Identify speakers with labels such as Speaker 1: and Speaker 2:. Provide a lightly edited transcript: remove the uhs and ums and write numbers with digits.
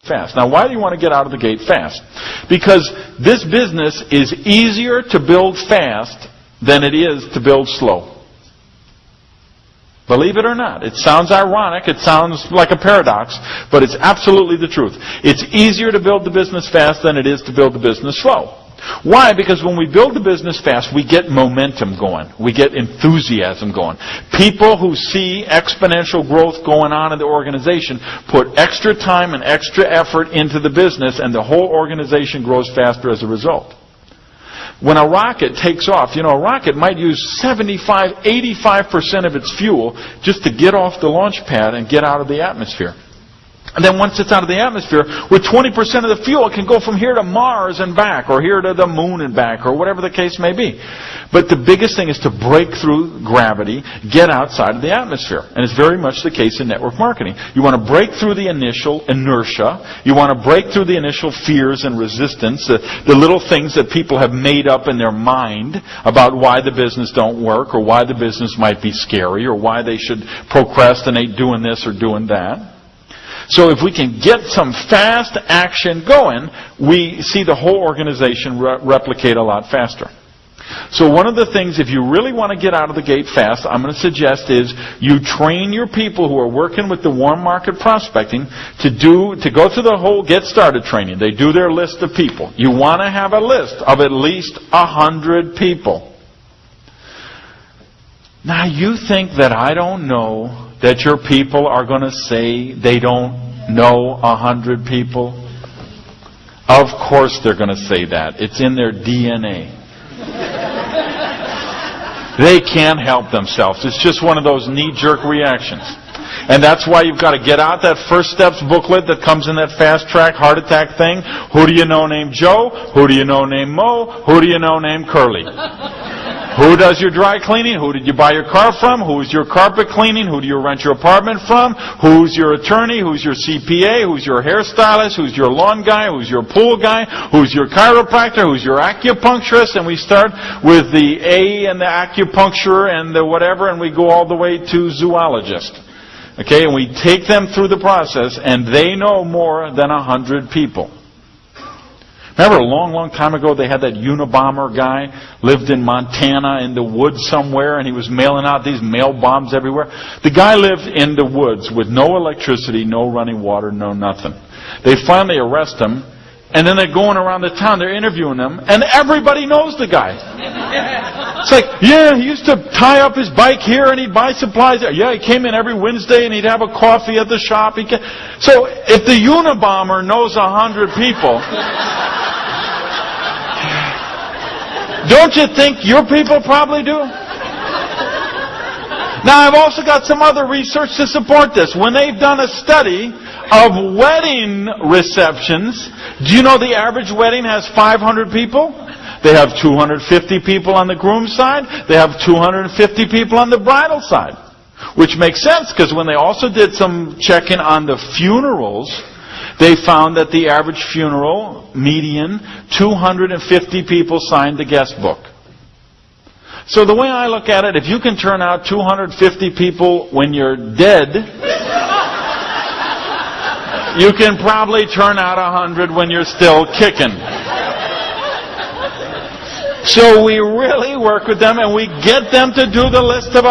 Speaker 1: fast. Now, why do you want to get out of the gate fast? Because this business is easier to build fast than it is to build slow. Believe it or not. It sounds ironic. It sounds like a paradox, but it's absolutely the truth. It's easier to build the business fast than it is to build the business slow. Why? Because when we build the business fast, we get momentum going. We get enthusiasm going. People who see exponential growth going on in the organization put extra time and extra effort into the business, and the whole organization grows faster as a result. When a rocket takes off, a rocket might use 75, 85% of its fuel just to get off the launch pad and get out of the atmosphere. And then once it's out of the atmosphere, with 20% of the fuel, it can go from here to Mars and back, or here to the moon and back, or whatever the case may be. But the biggest thing is to break through gravity, get outside of the atmosphere. And it's very much the case in network marketing. You want to break through the initial inertia. You want to break through the initial fears and resistance, the little things that people have made up in their mind about why the business don't work, or why the business might be scary, or why they should procrastinate doing this or doing that. So if we can get some fast action going, we see the whole organization replicate a lot faster. So one of the things, if you really want to get out of the gate fast, I'm going to suggest is you train your people who are working with the warm market prospecting to go through the whole get started training. They do their list of people. You want to have a list of at least 100 people. Now you think that I don't know that your people are going to say they don't know 100 people? Of course they're going to say that. It's in their DNA. They can't help themselves. It's just one of those knee-jerk reactions. And that's why you've got to get out that First Steps booklet that comes in that fast track heart attack thing. Who do you know named Joe? Who do you know named Mo? Who do you know named Curly? Who does your dry cleaning? Who did you buy your car from? Who's your carpet cleaning? Who do you rent your apartment from? Who's your attorney? Who's your CPA? Who's your hairstylist? Who's your lawn guy? Who's your pool guy? Who's your chiropractor? Who's your acupuncturist? And we start with the A and the acupuncture and the whatever, and we go all the way to zoologist. Okay, and we take them through the process, and they know more than 100 people. Remember a long, long time ago they had that Unabomber guy, lived in Montana in the woods somewhere, and he was mailing out these mail bombs everywhere. The guy lived in the woods with no electricity, no running water, no nothing. They finally arrest him, and then they're going around the town, they're interviewing him, and everybody knows the guy. It's like, yeah, he used to tie up his bike here and he'd buy supplies there. Yeah, he came in every Wednesday and he'd have a coffee at the shop. So if the Unabomber knows 100 people, don't you think your people probably do? Now, I've also got some other research to support this. When they've done a study of wedding receptions, do you know the average wedding has 500 people? They have 250 people on the groom's side. They have 250 people on the bridal side. Which makes sense, because when they also did some checking on the funerals, they found that the average funeral, median, 250 people signed the guest book. So the way I look at it, if you can turn out 250 people when you're dead, you can probably turn out 100 when you're still kicking. So we really work with them, and we get them to do the list of